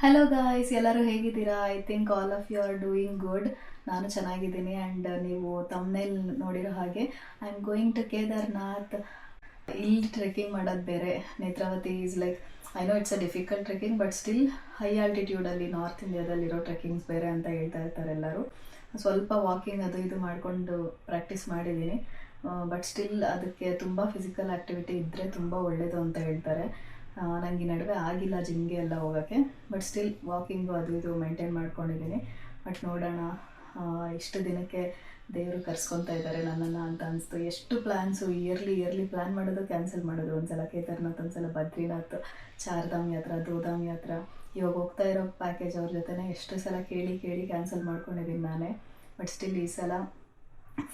Hello guys, ಎಲ್ಲರೂ ಹೇಗಿದ್ದೀರಾ? I think all of you are doing good. ನಾನು ಚೆನ್ನಾಗಿದ್ದೀನಿ. ಆ್ಯಂಡ್ ನೀವು ತಮ್ನೇಲ್ ನೋಡಿರೋ ಹಾಗೆ I am going to Kedarnath. ಇಲ್ಲಿ ಟ್ರೆಕ್ಕಿಂಗ್ ಮಾಡೋದು ಬೇರೆ. Netravati is like, I know it's a difficult trekking, but still high ಆಲ್ಟಿಟ್ಯೂಡಲ್ಲಿ ನಾರ್ತ್ ಇಂಡಿಯಾದಲ್ಲಿರೋ ಟ್ರೆಕ್ಕಿಂಗ್ಸ್ ಬೇರೆ ಅಂತ ಹೇಳ್ತಾ ಇರ್ತಾರೆ ಎಲ್ಲರೂ. ಸ್ವಲ್ಪ ವಾಕಿಂಗ್ ಅದು ಇದು ಮಾಡಿಕೊಂಡು ಪ್ರಾಕ್ಟೀಸ್ ಮಾಡಿದ್ದೀನಿ. ಬಟ್ ಸ್ಟಿಲ್ ಅದಕ್ಕೆ ತುಂಬ ಫಿಸಿಕಲ್ ಆ್ಯಕ್ಟಿವಿಟಿ ಇದ್ದರೆ ತುಂಬ ಒಳ್ಳೆಯದು ಅಂತ ಹೇಳ್ತಾರೆ. ನನಗೆ ಈ ನಡುವೆ ಆಗಿಲ್ಲ ಜಿಮ್ಗೆ ಎಲ್ಲ ಹೋಗೋಕ್ಕೆ, ಬಟ್ ಸ್ಟಿಲ್ ವಾಕಿಂಗು ಅದು ಇದು ಮೇಂಟೈನ್ ಮಾಡ್ಕೊಂಡಿದ್ದೀನಿ. ಬಟ್ ನೋಡೋಣ, ಇಷ್ಟು ದಿನಕ್ಕೆ ದೇವರು ಕರ್ಸ್ಕೊತಾ ಇದ್ದಾರೆ ನನ್ನನ್ನು ಅಂತ ಅನಿಸ್ತು. ಎಷ್ಟು ಪ್ಲ್ಯಾನ್ಸು ಇಯರ್ಲಿ ಪ್ಲ್ಯಾನ್ ಮಾಡೋದು, ಕ್ಯಾನ್ಸಲ್ ಮಾಡೋದು. ಒಂದ್ಸಲ ಕೇದಾರ್ನಾಥ್, ಒಂದ್ಸಲ ಬದ್ರಿನಾಥ್, ಚಾರ್ಧಾಮ್ ಯಾತ್ರಾ, ದೋಧಾಮ್ ಯಾತ್ರಾ. ಇವಾಗ ಹೋಗ್ತಾ ಇರೋ ಪ್ಯಾಕೇಜ್ ಅವ್ರ ಜೊತೆ ಎಷ್ಟು ಸಲ ಕೇಳಿ ಕ್ಯಾನ್ಸಲ್ ಮಾಡ್ಕೊಂಡಿದ್ದೀನಿ ನಾನೇ. ಬಟ್ ಸ್ಟಿಲ್ ಈ ಸಲ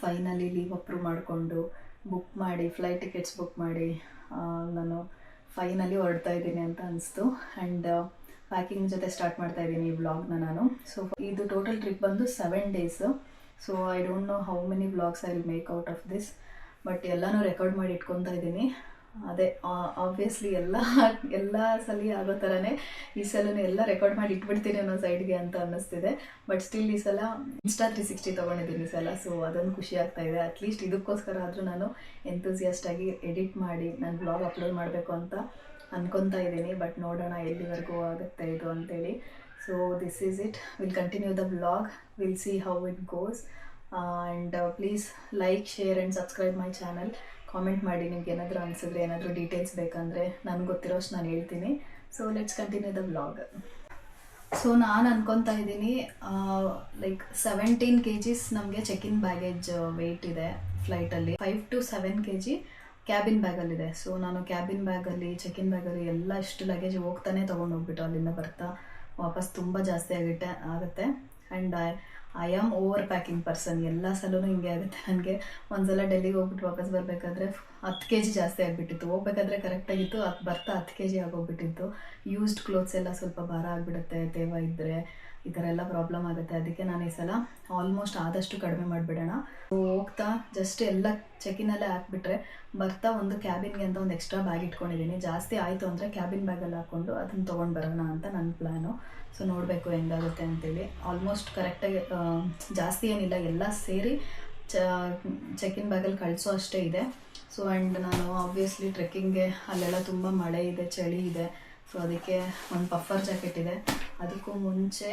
ಫೈನಲಿ ಲೀವ್ ಅಪ್ರೂವ್ ಮಾಡಿಕೊಂಡು ಬುಕ್ ಮಾಡಿ, ಫ್ಲೈಟ್ ಟಿಕೆಟ್ಸ್ ಬುಕ್ ಮಾಡಿ ನಾನು ಫೈನಲಿ ಹೊರಡ್ತಾ ಇದ್ದೀನಿ ಅಂತ ಅನಿಸ್ತು. ಆ್ಯಂಡ್ ಪ್ಯಾಕಿಂಗ್ ಜೊತೆ ಸ್ಟಾರ್ಟ್ ಮಾಡ್ತಾ ಇದ್ದೀನಿ ಈ ವ್ಲಾಗ್ನ ನಾನು. ಸೊ ಇದು ಟೋಟಲ್ ಟ್ರಿಪ್ ಬಂದು 7 days. So I don't know how many vlogs I will make out of this, but ಎಲ್ಲನೂ ರೆಕಾರ್ಡ್ ಮಾಡಿ ಇಟ್ಕೊತಾ ಇದ್ದೀನಿ. ಅದೇ ಆಬ್ವಿಯಸ್ಲಿ ಎಲ್ಲ ಸಲ ಆಗೋ ಥರನೇ ಈ ಸಲನೂ ಎಲ್ಲ ರೆಕಾರ್ಡ್ ಮಾಡಿ ಇಟ್ಬಿಡ್ತೀನಿ ಅನ್ನೋ ಸೈಡ್ಗೆ ಅಂತ ಅನ್ನಿಸ್ತಿದೆ. ಬಟ್ ಸ್ಟಿಲ್ ಈ ಸಲ Insta360 ತೊಗೊಂಡಿದ್ದೀನಿ ಈ ಸಲ. ಸೊ ಅದೊಂದು ಖುಷಿ ಆಗ್ತಾ ಇದೆ. ಅಟ್ಲೀಸ್ಟ್ ಇದಕ್ಕೋಸ್ಕರ ಆದರೂ ನಾನು ಎಂತೂಸಿಯಾಸ್ಟಾಗಿ ಎಡಿಟ್ ಮಾಡಿ ನಾನು ಬ್ಲಾಗ್ ಅಪ್ಲೋಡ್ ಮಾಡಬೇಕು ಅಂತ ಅಂದ್ಕೊತಾ ಇದ್ದೀನಿ. ಬಟ್ ನೋಡೋಣ ಎಲ್ಲಿವರೆಗೂ ಆಗುತ್ತೆ ಇದು ಅಂತೇಳಿ. So this is it. Will continue the vlog, will see how it goes. And please like, share and subscribe my channel. Comment ಮಾಡಿ ನಿಮ್ಗೆ ಏನಾದರೂ ಅನಿಸಿದ್ರೆ, ಏನಾದರೂ ಡೀಟೇಲ್ಸ್ ಬೇಕಂದರೆ ನನಗೆ ಗೊತ್ತಿರೋಷ್ಟು ನಾನು ಹೇಳ್ತೀನಿ. So let's continue the vlog. So ನಾನು ಅನ್ಕೊತಾ ಇದ್ದೀನಿ, ಲೈಕ್ 17 kgs ನಮಗೆ ಚೆಕ್-ಇನ್ ಬ್ಯಾಗೇಜ್ ವೆಯ್ಟ್ ಇದೆ ಫ್ಲೈಟಲ್ಲಿ. 5 to 7 kg ಕ್ಯಾಬಿನ್ ಬ್ಯಾಗಲ್ಲಿದೆ. ಸೊ ನಾನು ಕ್ಯಾಬಿನ್ ಬ್ಯಾಗಲ್ಲಿ, ಚೆಕ್-ಇನ್ ಬ್ಯಾಗಲ್ಲಿ ಎಲ್ಲ ಇಷ್ಟು ಲಗೇಜ್ ಹೋಗ್ತಾನೆ ತೊಗೊಂಡು ಹೋಗ್ಬಿಟ್ಟು ಅಲ್ಲಿಂದ ಬರ್ತಾ ವಾಪಸ್ ತುಂಬ ಜಾಸ್ತಿ ಆಗುತ್ತೆ. And I am over packing person. ಎಲ್ಲ ಸಲೂ ಹಿಂಗೆ ಆಗುತ್ತೆ ನನಗೆ. ಒಂದ್ಸಲ ಡೆಲ್ಲಿಗೆ ಹೋಗ್ಬಿಟ್ಟು ವಾಪಸ್ ಬರಬೇಕಾದ್ರೆ 10 kg ಜಾಸ್ತಿ ಆಗಿಬಿಟ್ಟಿತ್ತು. ಹೋಗ್ಬೇಕಾದ್ರೆ ಕರೆಕ್ಟಾಗಿತ್ತು, ಬರ್ತಾ 10 kg ಆಗೋಗ್ಬಿಟ್ಟಿತ್ತು. ಯೂಸ್ಡ್ ಕ್ಲೋತ್ಸ್ ಎಲ್ಲ ಸ್ವಲ್ಪ ಭಾರ ಆಗಿಬಿಡುತ್ತೆ ತೇವ ಇದ್ದರೆ, ಈ ಥರ ಎಲ್ಲ ಪ್ರಾಬ್ಲಮ್ ಆಗುತ್ತೆ. ಅದಕ್ಕೆ ನಾನು ಈ ಸಲ ಆಲ್ಮೋಸ್ಟ್ ಆದಷ್ಟು ಕಡಿಮೆ ಮಾಡಿಬಿಡೋಣ. ಹೋಗ್ತಾ ಜಸ್ಟ್ ಎಲ್ಲ ಚೆಕಿನಲ್ಲೇ ಹಾಕ್ಬಿಟ್ರೆ ಬರ್ತಾ ಒಂದು ಕ್ಯಾಬಿನ್ಗೆ ಅಂತ ಒಂದು ಎಕ್ಸ್ಟ್ರಾ ಬ್ಯಾಗ್ ಇಟ್ಕೊಂಡಿದ್ದೀನಿ. ಜಾಸ್ತಿ ಆಯಿತು ಅಂದರೆ ಕ್ಯಾಬಿನ್ ಬ್ಯಾಗಲ್ಲಿ ಹಾಕ್ಕೊಂಡು ಅದನ್ನು ತೊಗೊಂಡು ಬರೋಣ ಅಂತ ನನ್ನ ಪ್ಲ್ಯಾನು. ಸೊ ನೋಡಬೇಕು ಹೆಂಗಾಗುತ್ತೆ ಅಂತೇಳಿ. ಆಲ್ಮೋಸ್ಟ್ ಕರೆಕ್ಟಾಗಿ ಜಾಸ್ತಿ ಏನಿಲ್ಲ, ಎಲ್ಲ ಸೇರಿ ಚೆಕ್-ಇನ್ ಬ್ಯಾಗಲ್ಲಿ ಕಳಿಸೋ ಅಷ್ಟೇ ಇದೆ. ಸೊ ಆ್ಯಂಡ್ ನಾನು ಆಬ್ವಿಯಸ್ಲಿ ಟ್ರೆಕ್ಕಿಂಗ್ಗೆ ಅಲ್ಲೆಲ್ಲ ತುಂಬ ಮಳೆ ಇದೆ, ಚಳಿ ಇದೆ. ಸೊ ಅದಕ್ಕೆ ಒಂದು ಪಫರ್ ಜಾಕೆಟ್ ಇದೆ. ಅದಕ್ಕೂ ಮುಂಚೆ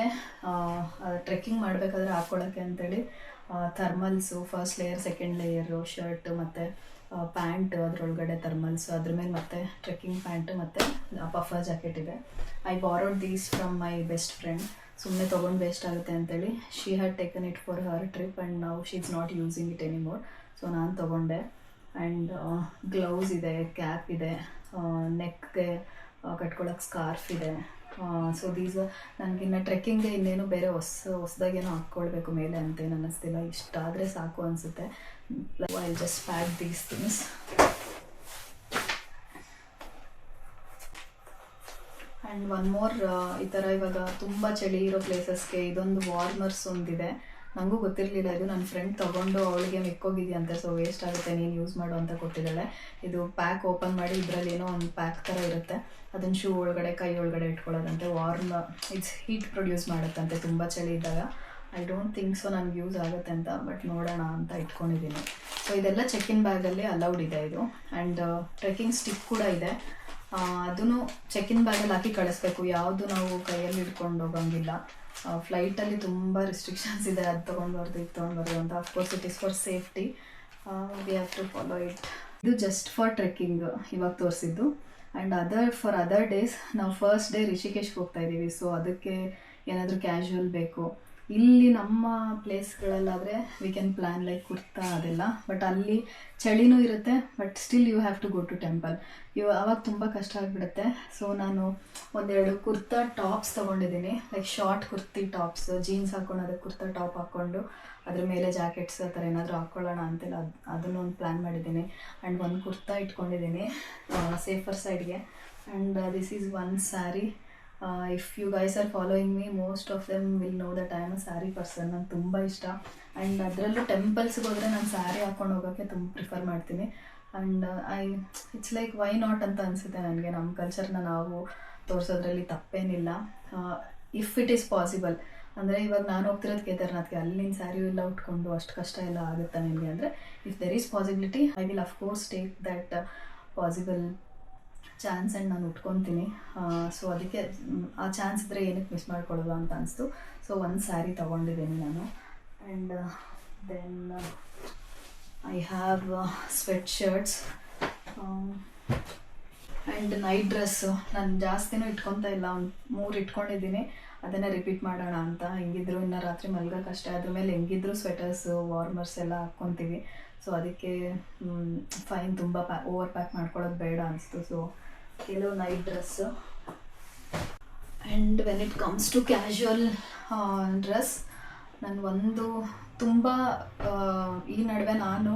ಟ್ರೆಕ್ಕಿಂಗ್ ಮಾಡಬೇಕಾದ್ರೆ ಹಾಕ್ಕೊಳ್ಳೋಕ್ಕೆ ಅಂತೇಳಿ thermals, first layer, second layer, shirt ಮತ್ತು ಪ್ಯಾಂಟ್, ಅದರೊಳಗಡೆ ಥರ್ಮಲ್ಸು, ಅದ್ರ ಮೇಲೆ ಮತ್ತೆ ಟ್ರೆಕ್ಕಿಂಗ್ ಪ್ಯಾಂಟು ಮತ್ತು ಪಫರ್ ಜಾಕೆಟ್ ಇದೆ. I borrowed these from my best friend. ಸುಮ್ಮನೆ ತೊಗೊಂಡು ವೇಸ್ಟ್ ಆಗುತ್ತೆ ಅಂತೇಳಿ. She had taken it for her trip and now she is not using it anymore. So ನಾನು ತೊಗೊಂಡೆ. ಆ್ಯಂಡ್ ಗ್ಲೌಸ್ ಇದೆ, ಕ್ಯಾಪ್ ಇದೆ, ನೆಕ್ಗೆ ಕಟ್ಕೊಳ್ಳೋಕೆ ಸ್ಕಾರ್ಫ್ ಇದೆ. ಸೊ ದೀಸ್ ನನಗಿನ್ನು ಟ್ರೆಕ್ಕಿಂಗ್ಗೆ ಇನ್ನೇನು ಬೇರೆ ಹೊಸದಾಗೇನೋ ಹಾಕ್ಕೊಳ್ಬೇಕು ಮೇಲೆ ಅಂತೇನು ಅನ್ನಿಸ್ತಿಲ್ಲ. ಇಷ್ಟ ಆದರೆ ಸಾಕು ಅನಿಸುತ್ತೆ. I just pack these things. And one more, ಈ ಥರ ಇವಾಗ ತುಂಬ ಚಳಿ ಇರೋ ಪ್ಲೇಸಸ್ಗೆ ಇದೊಂದು ವಾರ್ಮರ್ಸ್ ಒಂದಿದೆ. ನನಗೂ ಗೊತ್ತಿರಲಿಲ್ಲ ಇದು. ನನ್ನ ಫ್ರೆಂಡ್ ತೊಗೊಂಡು ಅವಳಿಗೆ ಮಿಕ್ಕೋಗಿದೆಯಂತೆ. ಸೊ ವೇಸ್ಟ್ ಆಗುತ್ತೆ, ನೀನು ಯೂಸ್ ಮಾಡು ಅಂತ ಕೊಟ್ಟಿದ್ದಾಳೆ. ಇದು ಪ್ಯಾಕ್ ಓಪನ್ ಮಾಡಿ ಇದರಲ್ಲಿ ಏನೋ ಒಂದು ಪ್ಯಾಕ್ ಥರ ಇರುತ್ತೆ, ಅದನ್ನು ಶೂ ಒಳಗಡೆ, ಕೈ ಒಳಗಡೆ ಇಟ್ಕೊಳ್ಳೋದಂತೆ. ವಾರ್ಮ್, ಇಟ್ಸ್ ಹೀಟ್ ಪ್ರೊಡ್ಯೂಸ್ ಮಾಡುತ್ತಂತೆ ತುಂಬ ಚಳಿ ಇದ್ದಾಗ. ಐ ಡೋಂಟ್ ಥಿಂಕ್ ಸೊ ನನಗೆ ಯೂಸ್ ಆಗುತ್ತೆ ಅಂತ, ಬಟ್ ನೋಡೋಣ ಅಂತ ಇಟ್ಕೊಂಡಿದ್ದೀನಿ. ಸೊ ಇದೆಲ್ಲ ಚೆಕ್-ಇನ್ ಬ್ಯಾಗಲ್ಲಿ ಅಲೌಡ್ ಇದೆ ಇದು. ಆ್ಯಂಡ್ ಟ್ರೆಕ್ಕಿಂಗ್ ಸ್ಟಿಕ್ ಕೂಡ ಇದೆ. ಅದನ್ನು ಚೆಕ್-ಇನ್ ಬ್ಯಾಗಲ್ಲಿ ಹಾಕಿ ಕಳಿಸ್ಬೇಕು. ಯಾವುದು ನಾವು ಕೈಯಲ್ಲಿ ಹಿಡ್ಕೊಂಡು ಹೋಗೋಂಗಿಲ್ಲ. ಫ್ಲೈಟಲ್ಲಿ ತುಂಬ ರಿಸ್ಟ್ರಿಕ್ಷನ್ಸ್ ಇದೆ, ಅದು ತೊಗೊಂಡ್ಬಾರ್ದು, ಇದು ತೊಗೊಂಡ್ಬಾರ್ದು ಅಂತ. Of course it is for safety, we have to follow it. ಇದು ಜಸ್ಟ್ ಫಾರ್ ಟ್ರೆಕ್ಕಿಂಗ್ ಇವಾಗ ತೋರಿಸಿದ್ದು. ಆ್ಯಂಡ್ ಫಾರ್ ಅದರ್ ಡೇಸ್ ನಾವು ಫಸ್ಟ್ ಡೇ ರಿಷಿಕೇಶ್ಗೆ ಹೋಗ್ತಾ ಇದ್ದೀವಿ. ಸೊ ಅದಕ್ಕೆ ಏನಾದರೂ ಕ್ಯಾಶುವಲ್ ಬೇಕು. ಇಲ್ಲಿ ನಮ್ಮ ಪ್ಲೇಸ್ಗಳಲ್ಲಾದರೆ we can plan like kurta ಅದೆಲ್ಲ. ಬಟ್ ಅಲ್ಲಿ ಚಳಿನೂ ಇರುತ್ತೆ, but still you have to go to temple. ಆವಾಗ ತುಂಬ ಕಷ್ಟ ಆಗಿಬಿಡುತ್ತೆ. ಸೊ ನಾನು ಒಂದೆರಡು ಕುರ್ತಾ ಟಾಪ್ಸ್ ತೊಗೊಂಡಿದ್ದೀನಿ, like short kurti tops, jeans ಹಾಕ್ಕೊಂಡು ಅದಕ್ಕೆ ಕುರ್ತಾ ಟಾಪ್ ಹಾಕ್ಕೊಂಡು ಅದ್ರ ಮೇಲೆ ಜಾಕೆಟ್ಸ್ ಆ ಥರ ಏನಾದರೂ ಹಾಕ್ಕೊಳ್ಳೋಣ ಅಂತೆಲ್ಲ ಅದನ್ನು ಒಂದು ಪ್ಲ್ಯಾನ್ ಮಾಡಿದ್ದೀನಿ. ಆ್ಯಂಡ್ ಒಂದು ಕುರ್ತಾ ಇಟ್ಕೊಂಡಿದ್ದೀನಿ ಸೇಫರ್ ಸೈಡ್ಗೆ. And this is one sari. If you guys are following me, most of them will know that I am a sari person. ನಂಗೆ ತುಂಬ ಇಷ್ಟ. ಆ್ಯಂಡ್ ಅದರಲ್ಲೂ ಟೆಂಪಲ್ಸ್ಗೆ ಹೋದರೆ ನಾನು ಸ್ಯಾರಿ ಹಾಕ್ಕೊಂಡು ಹೋಗೋಕ್ಕೆ ತುಂಬ ಪ್ರಿಫರ್ ಮಾಡ್ತೀನಿ. And it's like why not ಅಂತ ಅನಿಸುತ್ತೆ ನನಗೆ. ನಮ್ಮ ಕಲ್ಚರ್ನ ನಾವು ತೋರಿಸೋದ್ರಲ್ಲಿ ತಪ್ಪೇನಿಲ್ಲ. ಇಫ್ ಇಟ್ ಈಸ್ ಪಾಸಿಬಲ್ ಅಂದರೆ ಇವಾಗ ನಾನು ಹೋಗ್ತಿರೋದು ಕೇದಾರ್ನಾಥ್ಗೆ, ಅಲ್ಲಿನ ಸ್ಯಾರಿ ಎಲ್ಲ ಉಟ್ಕೊಂಡು ಅಷ್ಟು ಕಷ್ಟ ಎಲ್ಲ ಆಗುತ್ತಾ ನಿಮಗೆ ಅಂದರೆ, if there is possibility I will of course take that possible chance and ನಾನು ಉಟ್ಕೊತೀನಿ. ಸೊ ಅದಕ್ಕೆ ಆ ಚಾನ್ಸ್ ಇದ್ದರೆ ಏನಕ್ಕೆ ಮಿಸ್ ಮಾಡ್ಕೊಳ್ಳೋದು ಅಂತ ಅನಿಸ್ತು. ಸೊ ಒಂದು ಸ್ಯಾರಿ ತೊಗೊಂಡಿದ್ದೀನಿ ನಾನು. And then I have sweat shirts and night dress. ನಾನು ಜಾಸ್ತಿನೂ ಇಟ್ಕೊತಾ ಇಲ್ಲ, ಒಂದು 3 ಇಟ್ಕೊಂಡಿದ್ದೀನಿ. ಅದನ್ನು ರಿಪೀಟ್ ಮಾಡೋಣ ಅಂತ. ಹೆಂಗಿದ್ರು ಇನ್ನು ರಾತ್ರಿ ಮಲ್ಗೋಕ್ಕಷ್ಟೇ, ಅದ್ರ ಮೇಲೆ ಹೆಂಗಿದ್ರು ಸ್ವೆಟರ್ಸು ವಾರ್ಮರ್ಸ್ ಎಲ್ಲ ಹಾಕ್ಕೊತೀವಿ. ಸೊ ಅದಕ್ಕೆ ಫೈನ್, ತುಂಬ ಓವರ್ ಪ್ಯಾಕ್ ಮಾಡ್ಕೊಳ್ಳೋದು ಬೇಡ ಅನಿಸ್ತು. ಸೊ ಕೆಲವು night dress. And when it comes to casual dress, ನಾನು ಒಂದು ತುಂಬ ಈ ನಡುವೆ ನಾನು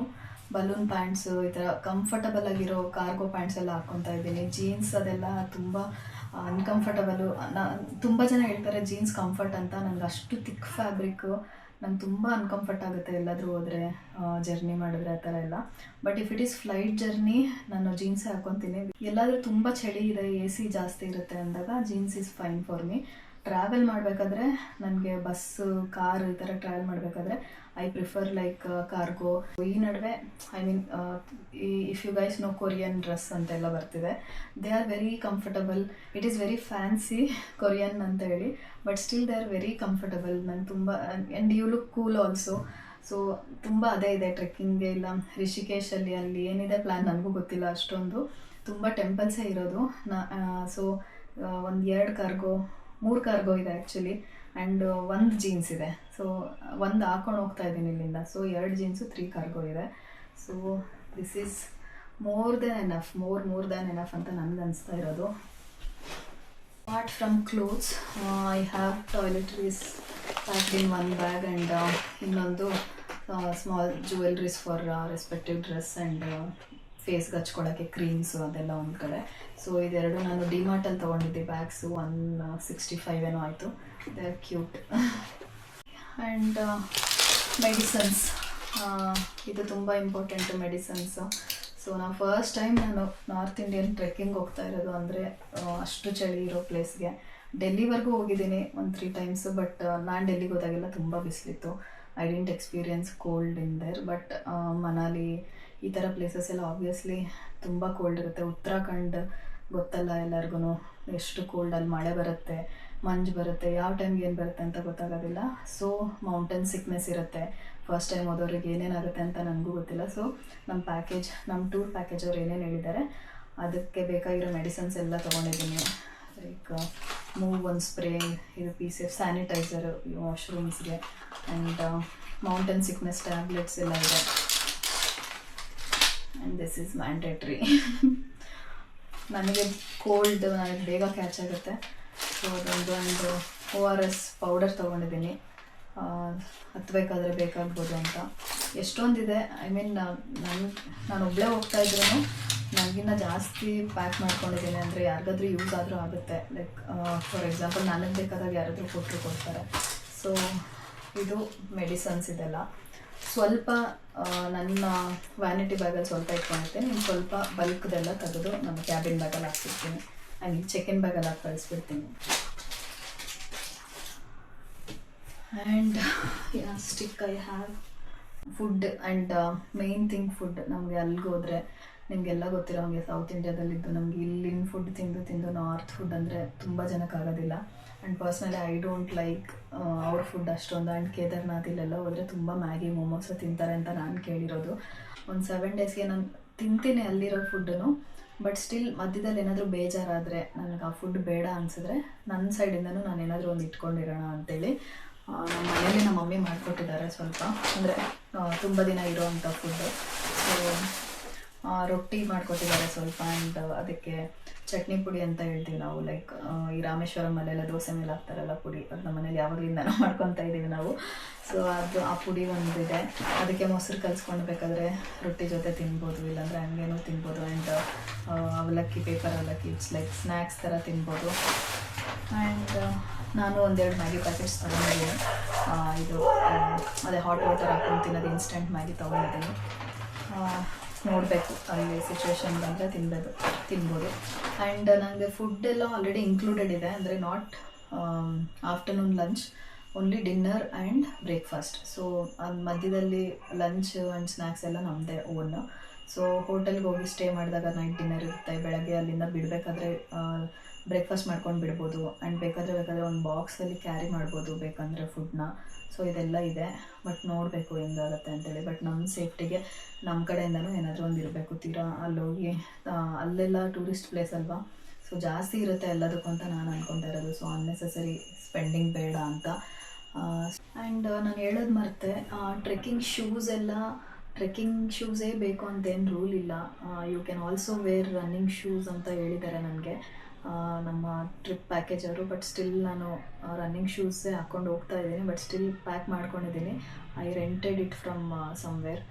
ಬಲೂನ್ ಪ್ಯಾಂಟ್ಸು, ಈ ಥರ ಕಂಫರ್ಟಬಲ್ ಆಗಿರೋ ಕಾರ್ಗೋ ಪ್ಯಾಂಟ್ಸ್ ಎಲ್ಲ ಹಾಕ್ಕೊತಾ ಇದ್ದೀನಿ. ಜೀನ್ಸ್ ಅದೆಲ್ಲ ತುಂಬ ಅನ್ಕಂಫರ್ಟಬಲು. ತುಂಬ ಜನ ಹೇಳ್ತಾರೆ ಜೀನ್ಸ್ ಕಂಫರ್ಟ್ ಅಂತ. ನನಗೆ ಅಷ್ಟು ಥಿಕ್ ಫ್ಯಾಬ್ರಿಕ್ಕು ನಂಗೆ ತುಂಬ ಅನ್ಕಂಫರ್ಟ್ ಆಗುತ್ತೆ ಎಲ್ಲಾದರೂ ಹೋದರೆ, ಜರ್ನಿ ಮಾಡಿದ್ರೆ ಆ ಥರ ಎಲ್ಲ. But if it is flight journey ನಾನು ಜೀನ್ಸೇ ಹಾಕ್ಕೊತೀನಿ. ಎಲ್ಲಾದರೂ ತುಂಬ ಚಳಿ ಇದೆ, AC ಜಾಸ್ತಿ ಇರುತ್ತೆ ಅಂದಾಗ jeans is fine for me. Travel ಮಾಡಬೇಕಾದ್ರೆ ನನಗೆ ಬಸ್ಸು, ಕಾರ್ ಈ ಥರ ಟ್ರಾವೆಲ್ ಮಾಡಬೇಕಾದ್ರೆ ಐ ಪ್ರಿಫರ್ ಲೈಕ್ ಕಾರ್ಗೋ. ಈ ನಡುವೆ I mean if you guys know Korean dress ಅಂತೆಲ್ಲ ಬರ್ತಿದೆ. They are very comfortable. It is very fancy Korean ಅಂತ ಹೇಳಿ, but still they are very comfortable. ನಂಗೆ ತುಂಬ and you look cool also. So ತುಂಬ ಅದೇ ಇದೆ ಟ್ರೆಕ್ಕಿಂಗ್ಗೆ. ಇಲ್ಲ ರಿಷಿಕೇಶಲ್ಲಿ ಅಲ್ಲಿ ಏನಿದೆ ಪ್ಲ್ಯಾನ್ ನನಗೂ ಗೊತ್ತಿಲ್ಲ ಅಷ್ಟೊಂದು. ತುಂಬ ಟೆಂಪಲ್ಸೇ ಇರೋದು. ಸೊ ಒಂದು 2 ಕಾರ್ಗೋ 3 ಕಾರ್ಗೋ ಇದೆ ಆ್ಯಕ್ಚುಲಿ, ಆ್ಯಂಡ್ 1 ಜೀನ್ಸ್ ಇದೆ. ಸೊ 1 ಹಾಕೊಂಡು ಹೋಗ್ತಾ ಇದ್ದೀನಿ ಇಲ್ಲಿಂದ. ಸೊ 2 ಜೀನ್ಸು 3 ಕಾರ್ಗೋ ಇದೆ. So this is more than enough ಅಂತ ನನಗೆ ಅನಿಸ್ತಾ ಇರೋದು. Apart from clothes, I have toiletries packed in 1 bag and ಇನ್ನೊಂದು small jewelleries for respective dress and ಫೇಸ್ಗೆ ಹಚ್ಕೊಳ್ಳೋಕ್ಕೆ ಕ್ರೀಮ್ಸು ಅದೆಲ್ಲ ಒಂದು ಕಡೆ. ಸೊ ಇದೆರಡು ನಾನು ಡಿಮಾರ್ಟಲ್ಲಿ ತೊಗೊಂಡಿದ್ದೆ ಬ್ಯಾಗ್ಸು. 165 ಏನೋ ಆಯಿತು. They are cute. And medicines, ಇದು ತುಂಬ ಇಂಪಾರ್ಟೆಂಟು ಮೆಡಿಸನ್ಸು. ಸೊ ನಾವು ಫಸ್ಟ್ ಟೈಮ್ ನಾನು ನಾರ್ತ್ ಇಂಡಿಯನ್ ಟ್ರೆಕ್ಕಿಂಗ್ ಹೋಗ್ತಾ ಇರೋದು, ಅಂದರೆ ಅಷ್ಟು ಚಳಿ ಇರೋ ಪ್ಲೇಸ್ಗೆ. ಡೆಲ್ಲಿವರೆಗೂ ಹೋಗಿದ್ದೀನಿ ಒಂದು 3 ಟೈಮ್ಸು, ಬಟ್ ನಾನು ಡೆಲ್ಲಿಗೆ ಹೋದಾಗೆಲ್ಲ ತುಂಬ ಬಿಸಿಲಿತ್ತು. I didn't experience cold in there. But Manali ಈ ಥರ ಪ್ಲೇಸಸ್ ಎಲ್ಲ ಆಬ್ವಿಯಸ್ಲಿ ತುಂಬ ಕೋಲ್ಡ್ ಇರುತ್ತೆ. ಉತ್ತರಾಖಂಡ್ ಗೊತ್ತಲ್ಲ ಎಲ್ಲರಿಗೂ ಎಷ್ಟು ಕೋಲ್ಡ್. ಅಲ್ಲಿ ಮಳೆ ಬರುತ್ತೆ, ಮಂಜು ಬರುತ್ತೆ, ಯಾವ ಟೈಮ್ಗೆ ಏನು ಬರುತ್ತೆ ಅಂತ ಗೊತ್ತಾಗೋದಿಲ್ಲ. ಸೊ ಮೌಂಟೇನ್ ಸಿಕ್ನೆಸ್ ಇರುತ್ತೆ. ಫಸ್ಟ್ ಟೈಮ್ ಹೋದವ್ರಿಗೆ ಏನೇನಾಗುತ್ತೆ ಅಂತ ನನಗೂ ಗೊತ್ತಿಲ್ಲ. ಸೊ ನಮ್ಮ ಟೂರ್ ಪ್ಯಾಕೇಜ್ ಅವ್ರು ಏನೇನು ಹೇಳಿದ್ದಾರೆ ಅದಕ್ಕೆ ಬೇಕಾಗಿರೋ ಮೆಡಿಸನ್ಸ್ ಎಲ್ಲ ತೊಗೊಂಡಿದ್ದೀನಿ. ಲೈಕ್ ಮೂವ್ ಒಂದು ಸ್ಪ್ರೇ, ಇದು PCF ಸ್ಯಾನಿಟೈಸರು ವಾಶ್ರೂಮ್ಸ್ಗೆ, ಆ್ಯಂಡ್ ಮೌಂಟೇನ್ ಸಿಕ್ನೆಸ್ ಟ್ಯಾಬ್ಲೆಟ್ಸ್ ಎಲ್ಲ ಇದೆ. And this is mandatory. ನನಗೆ ಕೋಲ್ಡ್ ನನಗೆ ಬೇಗ ಕ್ಯಾಚ್ ಆಗುತ್ತೆ. ಸೊ ಅದೊಂದು ORS ಪೌಡರ್ ತೊಗೊಂಡಿದ್ದೀನಿ, ಹತ್ತಬೇಕಾದ್ರೆ ಬೇಕಾಗ್ಬೋದು ಅಂತ. ಎಷ್ಟೊಂದಿದೆ. ಐ ಮೀನ್ ನಾನು ಒಬ್ಬಳೇ ಹೋಗ್ತಾ ಇದ್ರೂ ನನಗಿನ್ನ ಜಾಸ್ತಿ ಪ್ಯಾಕ್ ಮಾಡ್ಕೊಂಡಿದ್ದೀನಿ. ಅಂದರೆ ಯಾರಿಗಾದ್ರೂ ಯೂಸ್ ಆದರೂ ಆಗುತ್ತೆ. ಲೈಕ್ ಫಾರ್ ಎಕ್ಸಾಂಪಲ್ ನನಗೆ ಬೇಕಾದಾಗ ಯಾರಾದರೂ ಕೊಡ್ತಾರೆ. ಸೊ ಇದು ಮೆಡಿಸನ್ಸ್ ಇದೆಲ್ಲ. ಸ್ವಲ್ಪ ನನ್ನ ವ್ಯಾನಿಟಿ ಬ್ಯಾಗಲ್ಲಿ ಸ್ವಲ್ಪ ಇಟ್ಕೊಂಡಿರ್ತೀನಿ. ಇನ್ನು ಸ್ವಲ್ಪ ಬಲ್ಕ್ದೆಲ್ಲ ತೆಗೆದು ನಮ್ಮ ಕ್ಯಾಬಿನ್ ಬ್ಯಾಗಲ್ಲಿ ಹಾಕ್ಬಿಡ್ತೀನಿ. ಆ್ಯಂಡ್ ಚೆಕಿನ್ ಬ್ಯಾಗಲ್ಲಿ ಹಾಕಿ ಕಳಿಸ್ಬಿಡ್ತೀನಿ. And stick I have food. And main thing food. ನಮಗೆ ಅಲ್ಲಿಗೆ ಹೋದರೆ ನಿಮಗೆಲ್ಲ ಗೊತ್ತಿರೋ ಹಾಗೆ ಸೌತ್ ಇಂಡಿಯಾದಲ್ಲಿದ್ದು ನಮಗೆ ಇಲ್ಲಿನ ಫುಡ್ ತಿಂದು ನಾರ್ತ್ ಫುಡ್ ಅಂದರೆ ತುಂಬ ಜನಕ್ಕಾಗೋದಿಲ್ಲ. And personally I don't like ಅವ್ರ ಫುಡ್ ಅಷ್ಟೊಂದು. ಆ್ಯಂಡ್ ಕೇದಾರ್ನಾಥ್ ಇಲ್ಲೆಲ್ಲ ಹೋದರೆ ತುಂಬ ಮ್ಯಾಗಿ ಮೊಮೋಸು ತಿಂತಾರೆ ಅಂತ ನಾನು ಕೇಳಿರೋದು. ಒಂದು 7 ಡೇಸ್ಗೆ ನಾನು ತಿಂತೀನಿ ಅಲ್ಲಿರೋ ಫುಡ್ಡನ್ನು. ಬಟ್ ಸ್ಟಿಲ್ ಮಧ್ಯದಲ್ಲಿ ಏನಾದರೂ ಬೇಜಾರಾದರೆ, ನನಗೆ ಆ ಫುಡ್ ಬೇಡ ಅನಿಸಿದ್ರೆ ನನ್ನ ಸೈಡಿಂದನೂ ನಾನು ಏನಾದರೂ ಒಂದು ಇಟ್ಕೊಂಡಿರೋಣ ಅಂಥೇಳಿ ನಮ್ಮ ಮನೇಲಿ ನಮ್ಮ ಮಮ್ಮಿ ಮಾಡಿಕೊಟ್ಟಿದ್ದಾರೆ ಸ್ವಲ್ಪ. ಅಂದರೆ ತುಂಬ ದಿನ ಇರೋವಂಥ ಫುಡ್ಡು. ಸೊ ರೊಟ್ಟಿ ಮಾಡಿಕೊಟ್ಟಿದ್ದಾರೆ ಸ್ವಲ್ಪ. ಆ್ಯಂಡ್ ಅದಕ್ಕೆ ಚಟ್ನಿ ಪುಡಿ ಅಂತ ಹೇಳ್ತೀವಿ ನಾವು. ಲೈಕ್ ಈ ರಾಮೇಶ್ವರಮಲ್ಲೆಲ್ಲ ದೋಸೆ ಮೇಲೆ ಹಾಕ್ತಾರಲ್ಲ ಪುಡಿ, ಅದು ನಮ್ಮ ಮನೇಲಿ ಯಾವಾಗಲಿಂದ ಮಾಡ್ಕೊತಾ ಇದ್ದೀವಿ ನಾವು. ಸೊ ಅದು ಆ ಪುಡಿ ಒಂದಿದೆ. ಅದಕ್ಕೆ ಮೊಸರು ಕಲಿಸ್ಕೊಂಡು ಬೇಕಾದರೆ ರೊಟ್ಟಿ ಜೊತೆ ತಿನ್ಬೋದು, ಇಲ್ಲಾಂದರೆ ಹಂಗೇನೂ ತಿನ್ಬೋದು. ಆ್ಯಂಡ್ ಅವಲಕ್ಕಿ, ಪೇಪರ್ ಅವಲಕ್ಕಿ, ಇಟ್ಸ್ ಲೈಕ್ ಸ್ನ್ಯಾಕ್ಸ್ ಥರ ತಿನ್ಬೋದು. ಆ್ಯಂಡ್ ನಾನು 1-2 ಮ್ಯಾಗಿ ಪ್ಯಾಕೆಟ್ಸ್ ತೊಗೊಂಡಿದ್ದೀನಿ. ಇದು ಅದೇ ಹಾಟ್ ವಾಟರ್ ಹಾಕ್ಕೊಂಡು ತಿನ್ನೋದು ಇನ್ಸ್ಟೆಂಟ್ ಮ್ಯಾಗಿ ತೊಗೊಂಡಿದ್ದೀನಿ. ನೋಡಬೇಕು, ಅಲ್ಲಿ ಸಿಚುವೇಶನ್ ಬಂದರೆ ತಿನ್ಬೋದು. ಆ್ಯಂಡ್ ನನಗೆ ಫುಡ್ ಎಲ್ಲ ಆಲ್ರೆಡಿ ಇನ್ಕ್ಲೂಡೆಡ್ ಇದೆ, ಅಂದರೆ not afternoon lunch, only dinner and breakfast. So ಅದು ಮಧ್ಯದಲ್ಲಿ ಲಂಚ್ ಆ್ಯಂಡ್ ಸ್ನ್ಯಾಕ್ಸ್ ಎಲ್ಲ ನಮ್ಮದೇ ಓನ್. ಸೊ ಹೋಟೆಲ್ಗೆ ಹೋಗಿ ಸ್ಟೇ ಮಾಡಿದಾಗ ನೈಟ್ ಡಿನ್ನರ್ ಇರುತ್ತೆ, ಬೆಳಗ್ಗೆ ಅಲ್ಲಿಂದ ಬಿಡಬೇಕಾದ್ರೆ ಬ್ರೇಕ್ಫಾಸ್ಟ್ ಮಾಡ್ಕೊಂಡು ಬಿಡ್ಬೋದು. ಆ್ಯಂಡ್ ಬೇಕಾದರೆ ಒಂದು ಬಾಕ್ಸಲ್ಲಿ ಕ್ಯಾರಿ ಮಾಡ್ಬೋದು ಬೇಕಂದರೆ ಫುಡ್ನ. ಸೊ ಇದೆಲ್ಲ ಇದೆ, ಬಟ್ ನೋಡಬೇಕು ಹೆಂಗಾಗುತ್ತೆ ಅಂತೇಳಿ. ಬಟ್ ನಮ್ಮ ಸೇಫ್ಟಿಗೆ ನಮ್ಮ ಕಡೆಯಿಂದನೂ ಏನಾದರೂ ಒಂದು ಇರಬೇಕು. ತೀರಾ ಅಲ್ಲೋಗಿ ಅಲ್ಲೆಲ್ಲ ಟೂರಿಸ್ಟ್ ಪ್ಲೇಸ್ ಅಲ್ವಾ, ಸೊ ಜಾಸ್ತಿ ಇರುತ್ತೆ ಎಲ್ಲದಕ್ಕೂ ಅಂತ ನಾನು ಅಂದ್ಕೊತಾ ಇರೋದು. ಸೊ ಅನ್ನೆಸೆಸರಿ ಸ್ಪೆಂಡಿಂಗ್ ಬೇಡ ಅಂತ. ಆ್ಯಂಡ್ ನಾನು ಹೇಳೋದು ಮರೆತೆ, ಟ್ರೆಕ್ಕಿಂಗ್ ಶೂಸೇ ಬೇಕು ಅಂತೇನು ರೂಲ್ ಇಲ್ಲ. You can also wear running shoes ಅಂತ ಹೇಳಿದ್ದಾರೆ ನನಗೆ ನಮ್ಮ ಟ್ರಿಪ್ ಪ್ಯಾಕೇಜ್ ಅವರು. ಬಟ್ ಸ್ಟಿಲ್ ನಾನು ರನ್ನಿಂಗ್ ಶೂಸೇ ಹಾಕ್ಕೊಂಡು ಹೋಗ್ತಾ ಇದ್ದೀನಿ, ಬಟ್ ಸ್ಟಿಲ್ ಪ್ಯಾಕ್ ಮಾಡ್ಕೊಂಡಿದ್ದೀನಿ. I rented it from somewhere.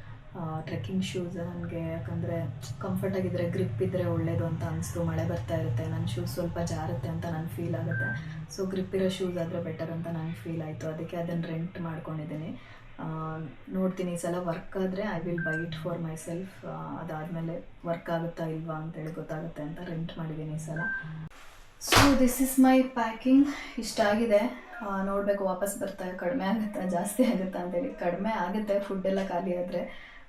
Trekking shoes ನನಗೆ ಯಾಕಂದರೆ ಕಂಫರ್ಟಾಗಿದ್ದರೆ, ಗ್ರಿಪ್ ಇದ್ದರೆ ಒಳ್ಳೆಯದು ಅಂತ ಅನಿಸ್ತು. ಮಳೆ ಬರ್ತಾ ಇರುತ್ತೆ, ನನ್ನ ಶೂಸ್ ಸ್ವಲ್ಪ ಜಾರುತ್ತೆ ಅಂತ ನನಗೆ ಫೀಲ್ ಆಗುತ್ತೆ. ಸೊ ಗ್ರಿಪ್ ಇರೋ ಶೂಸ್ ಆದರೆ ಬೆಟರ್ ಅಂತ ನನಗೆ ಫೀಲ್ ಆಯಿತು, ಅದಕ್ಕೆ ಅದನ್ನು ರೆಂಟ್ ಮಾಡ್ಕೊಂಡಿದ್ದೀನಿ. ನೋಡ್ತೀನಿ ಈ ಸಲ ವರ್ಕ್ ಆದರೆ I will buy it for myself. ಅದಾದಮೇಲೆ ವರ್ಕ್ ಆಗುತ್ತಾ ಇಲ್ವಾ ಅಂತೇಳಿ ಗೊತ್ತಾಗುತ್ತೆ ಅಂತ ರೆಂಟ್ ಮಾಡಿದ್ದೀನಿ ಈ ಸಲ. So this is my packing. ಇಷ್ಟಾಗಿದೆ. ನೋಡಬೇಕು ವಾಪಸ್ ಬರ್ತಾ ಕಡಿಮೆ ಆಗುತ್ತಾ ಜಾಸ್ತಿ ಆಗುತ್ತಾ ಅಂತೇಳಿ. ಕಡಿಮೆ ಆಗುತ್ತೆ ಫುಡ್ ಎಲ್ಲ ಖಾಲಿ ಆದರೆ,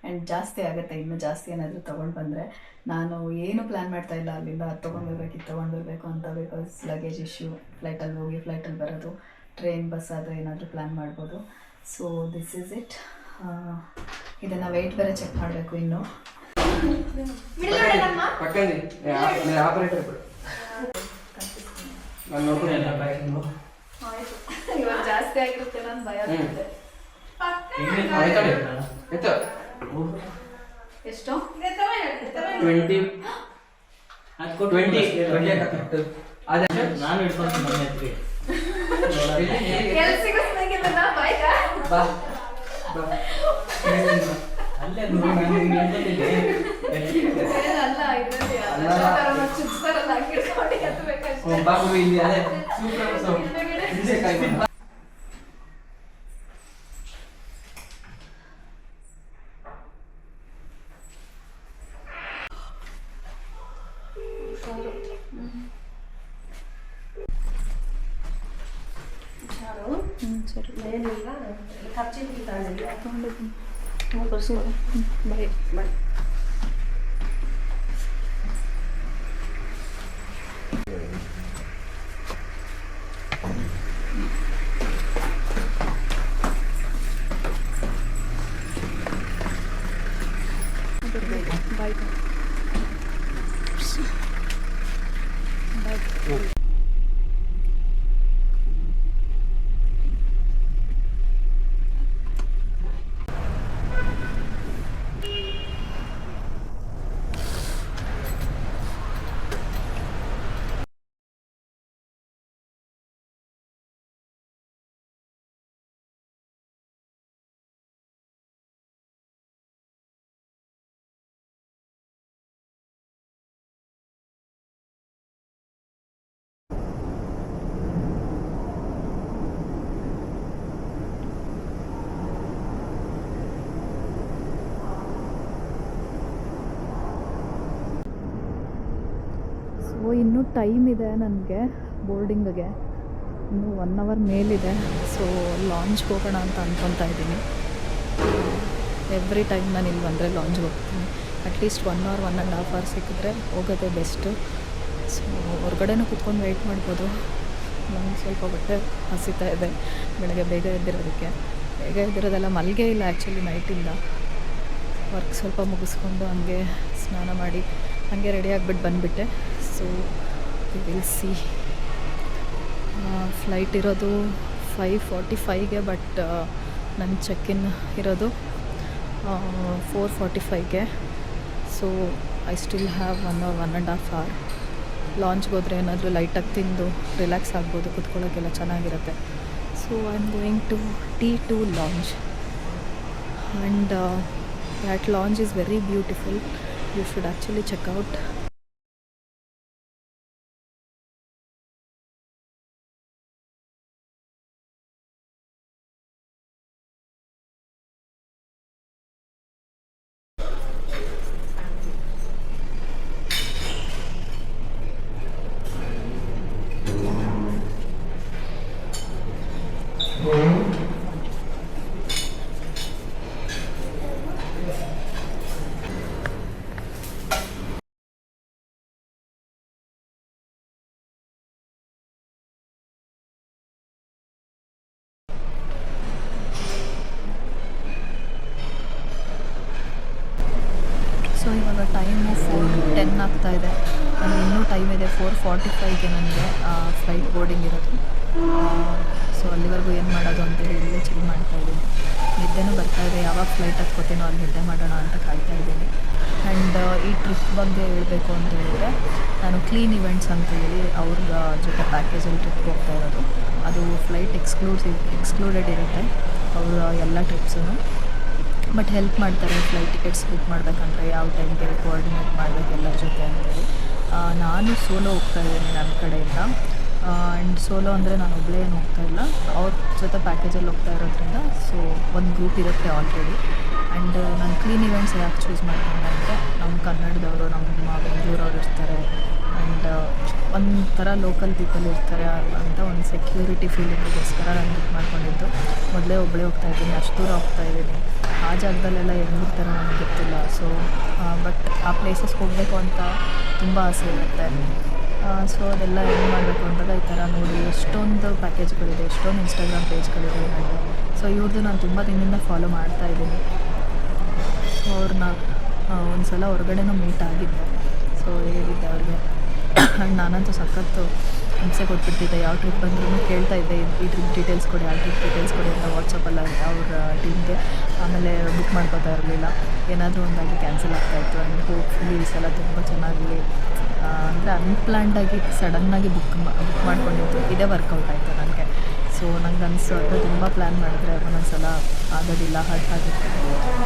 ಆ್ಯಂಡ್ ಜಾಸ್ತಿ ಆಗುತ್ತೆ ಇನ್ನೂ ಜಾಸ್ತಿ ಏನಾದರೂ ತೊಗೊಂಡು ಬಂದರೆ. ನಾನು ಏನು ಪ್ಲ್ಯಾನ್ ಮಾಡ್ತಾ ಇಲ್ಲ ಅಲ್ಲಿಂದ ಅದು ತೊಗೊಂಡು ಬರಬೇಕು ಅಂತ, ಬಿಕಾಸ್ ಲಗೇಜ್ ಇಶ್ಯೂ. ಫ್ಲೈಟಲ್ಲಿ ಹೋಗಿ ಫ್ಲೈಟಲ್ಲಿ ಬರೋದು, ಟ್ರೈನ್ ಬಸ್ ಆದರೆ ಏನಾದರೂ ಪ್ಲ್ಯಾನ್ ಮಾಡ್ಬೋದು. So this is it. ಇದನ್ನು ವೆಯ್ಟ್ ಬೇರೆ ಚೆಕ್ ಮಾಡಬೇಕು ಇನ್ನು. ಇವಾಗ ಜಾಸ್ತಿ ಆಗಿರುತ್ತೆ, ನಾನು ಭಯ ಆಗ್ತಿದೆ. ಎಷ್ಟು? 20 ನಾನು ಬಾಯ್ ಬಾಯ್. ಇನ್ನೂ ಟೈಮ್ ಇದೆ ನನಗೆ ಬೋರ್ಡಿಂಗ್ಗೆ, ಇನ್ನೂ 1 ಅವರ್ ಮೇಲಿದೆ. ಸೊ ಲಾಂಚ್ಗೆ ಹೋಗೋಣ ಅಂತ ಅಂದ್ಕೊತಾ ಇದ್ದೀನಿ. ಎವ್ರಿ ಟೈಮ್ ನಾನು ಇಲ್ಲಿ ಬಂದರೆ ಲಾಂಚ್ಗೆ ಹೋಗ್ತೀನಿ. ಅಟ್ಲೀಸ್ಟ್ 1 ಅವರ್ 1.5 ಅವರ್ ಸಿಕ್ಕಿದ್ರೆ ಹೋಗೋದೇ ಬೆಸ್ಟು. ಸೊ ಹೊರಗಡೆನೂ ಕೂತ್ಕೊಂಡು ವೆಯ್ಟ್ ಮಾಡ್ಬೋದು. ನನಗೆ ಸ್ವಲ್ಪ ಹೊಟ್ಟೆ ಹಸಿತಾ ಇದೆ ಬೆಳಗ್ಗೆ ಬೇಗ ಎದ್ದಿರೋದೆಲ್ಲ ಮಲ್ಗೆ ಇಲ್ಲ ಆ್ಯಕ್ಚುಲಿ ನೈಟಿಂದ. ವರ್ಕ್ ಸ್ವಲ್ಪ ಮುಗಿಸ್ಕೊಂಡು ಹಂಗೆ ಸ್ನಾನ ಮಾಡಿ ಹಂಗೆ ರೆಡಿ ಆಗಿಬಿಟ್ಟು ಬಂದುಬಿಟ್ಟೆ. So will see. ಫ್ಲೈಟ್ ಇರೋದು 5:45ಗೆ, ಬಟ್ ನನ್ನ ಚೆಕ್-ಇನ್ ಇರೋದು 4:45ಗೆ. So I still have 1 hour 1.5 hour. ಲಾಂಚ್ಗೆ ಹೋದರೆ ಏನಾದರೂ ಲೈಟಾಗಿ ತಿಂದು ರಿಲ್ಯಾಕ್ಸ್ ಆಗ್ಬೋದು, ಕುತ್ಕೊಳ್ಳೋಕ್ಕೆಲ್ಲ ಚೆನ್ನಾಗಿರುತ್ತೆ. So I am going to T2 lounge, and that lounge is very beautiful. You should actually check out. So ಇವಾಗ ಟೈಮು 4:10 ಆಗ್ತಾಯಿದೆ. ನನಗೆ ಇನ್ನೂ ಟೈಮ್ ಇದೆ. 4:45ಗೆ ನನಗೆ ಫ್ಲೈಟ್ ಬೋರ್ಡಿಂಗ್ ಇರೋದು. ಸೊ ಅಲ್ಲಿವರೆಗೂ ಏನು ಮಾಡೋದು ಅಂತೇಳಿ ಇಲ್ಲೇ ಚಿಲ್ ಮಾಡ್ತಾಯಿದ್ದೀನಿ. ನಿದ್ದೆನೂ ಬರ್ತಾಯಿದೆ. ಯಾವಾಗ ಫ್ಲೈಟ್ ಹತ್ಕೋತೀನೋ ಅಲ್ಲಿ ನಿದ್ದೆ ಮಾಡೋಣ ಅಂತ ಕಾಯ್ತಾ ಇದ್ದೀನಿ. ಆ್ಯಂಡ್ ಈ ಟ್ರಿಪ್ ಬಗ್ಗೆ ಹೇಳಬೇಕು ಅಂತ ಹೇಳಿದರೆ, ನಾನು ಕ್ಲೀನ್ ಇವೆಂಟ್ಸ್ ಅಂತೇಳಿ ಅವ್ರ ಜೊತೆ ಪ್ಯಾಕೇಜಲ್ಲಿ ಟ್ರಿಪ್ಗೆ ಹೋಗ್ತಾ ಇರೋದು. ಅದು ಫ್ಲೈಟ್ ಎಕ್ಸ್ಕ್ಲೂಡೆಡ್ ಇರುತ್ತೆ ಅವರ ಎಲ್ಲ ಟ್ರಿಪ್ಸೂ. ಬಟ್ ಹೆಲ್ಪ್ ಮಾಡ್ತಾರೆ ಫ್ಲೈಟ್ ಟಿಕೆಟ್ಸ್ ಬುಕ್ ಮಾಡಬೇಕಂದ್ರೆ ಯಾವ ಟೈಮ್ಗೆ ಕೋಆರ್ಡಿನೇಟ್ ಮಾಡಬೇಕು ಎಲ್ಲರ ಜೊತೆ ಅಂತೇಳಿ. ನಾನು ಸೋಲೋ ಹೋಗ್ತಾ ಇದ್ದೀನಿ ನನ್ನ ಕಡೆಯಿಂದ. ಆ್ಯಂಡ್ ಸೋಲೋ ಅಂದರೆ ನಾನು ಒಬ್ಬಳೇ ಏನು ಹೋಗ್ತಾ ಇಲ್ಲ, ಅವ್ರ ಜೊತೆ ಪ್ಯಾಕೇಜಲ್ಲಿ ಹೋಗ್ತಾ ಇರೋದ್ರಿಂದ. ಸೊ ಒಂದು ಗ್ರೂಪ್ ಇರುತ್ತೆ ಆಲ್ರೆಡಿ. ಆ್ಯಂಡ್ ನಾನು ಕ್ಲೀನ್ ಇವೆಂಟ್ಸ್ ಯಾಕೆ ಚೂಸ್ ಮಾಡ್ಕೊಂಡೆ ಅಂದರೆ, ನಮ್ಮ ಕನ್ನಡದವರು, ನಮ್ಮ ಬೆಂಗಳೂರವ್ರು ಇರ್ತಾರೆ. ಆ್ಯಂಡ್ ಒಂಥರ ಲೋಕಲ್ ಪೀಪಲ್ ಇರ್ತಾರೆ ಅಂತ ಒಂದು ಸೆಕ್ಯೂರಿಟಿ ಫೀಲಿಂಗಿಗೋಸ್ಕರ ನಾನು ಬುಕ್ ಮಾಡ್ಕೊಂಡಿದ್ದು. ಮೊದಲೇ ಒಬ್ಬಳೇ ಹೋಗ್ತಾ ಇದ್ದೀನಿ, ಅಷ್ಟು ದೂರ ಹೋಗ್ತಾ ಇದ್ದೀನಿ. ಆ ಜಾಗದಲ್ಲೆಲ್ಲ ಹೆಂಗಿರ್ತಾರೋ ನನಗೆ ಗೊತ್ತಿಲ್ಲ. ಸೊ ಬಟ್ ಆ ಪ್ಲೇಸಸ್ಗೆ ಹೋಗಬೇಕು ಅಂತ ತುಂಬ ಆಸೆ ಇರುತ್ತೆ. ಸೊ ಅದೆಲ್ಲ ಏನು ಮಾಡಬೇಕು ಅಂದಾಗ ಈ ಥರ ನೋಡಿ ಎಷ್ಟೊಂದು ಪ್ಯಾಕೇಜ್ಗಳಿದೆ, ಎಷ್ಟೊಂದು ಇನ್ಸ್ಟಾಗ್ರಾಮ್ ಪೇಜ್ಗಳಿದೆ ನನಗೆ. ಸೊ ಇವ್ರದ್ದು ನಾನು ತುಂಬ ದಿನದಿಂದ ಫಾಲೋ ಮಾಡ್ತಾಯಿದ್ದೀನಿ. ಸೊ ಅವ್ರನ್ನ ಒಂದು ಸಲ ಹೊರಗಡೆನೂ ಮೀಟ್ ಆಗಿದ್ದೆ. ಸೊ ಹೇಳಿದ್ದೆ ಅವ್ರಿಗೆ. ಆ್ಯಂಡ್ ನಾನಂತೂ ಸಖತ್ತು ಹಿಂಸೆ ಕೊಟ್ಬಿಡ್ತಿದ್ದೆ. ಯಾವ ಟ್ರಿಪ್ ಬಂದ್ರೂ ಕೇಳ್ತಾ ಇದ್ದೆ, ಈ ಟ್ರಿಪ್ ಡೀಟೇಲ್ಸ್ ಕೊಡಿ, ಆ ಟ್ರಿಪ್ ಡೀಟೇಲ್ಸ್ ಕೊಡಿ ಅಂತ ವಾಟ್ಸಪ್ಪಲ್ಲಿ ಅವ್ರ ಟೀಮ್ಗೆ. ಆಮೇಲೆ ಬುಕ್ ಮಾಡ್ಕೋತಾ ಇರಲಿಲ್ಲ. ಏನಾದರೂ ಒಂದಾಗಿ ಕ್ಯಾನ್ಸಲ್ ಆಗ್ತಾಯಿತ್ತು. ಆ್ಯಂಡ್ ಹೋಪ್ಫುಲಿ ಈ ಸಲ ತುಂಬ ಚೆನ್ನಾಗಿ ಅಂದರೆ ಅನ್ಪ್ಲ್ಯಾಂಡಾಗಿ ಸಡನ್ನಾಗಿ ಬುಕ್ ಮಾಡ್ಕೊಂಡಿದ್ದು ಇದೇ ವರ್ಕೌಟ್ ಆಯಿತು ನನಗೆ. ಸೊ ನಂಗೆ ಅನಿಸು ಅಂದರೆ ತುಂಬ ಪ್ಲ್ಯಾನ್ ಮಾಡಿದ್ರೆ ಒಂದೊಂದು ಸಲ ಆಗೋದಿಲ್ಲ, ಹರ್ಟ್ ಆಗುತ್ತೆ.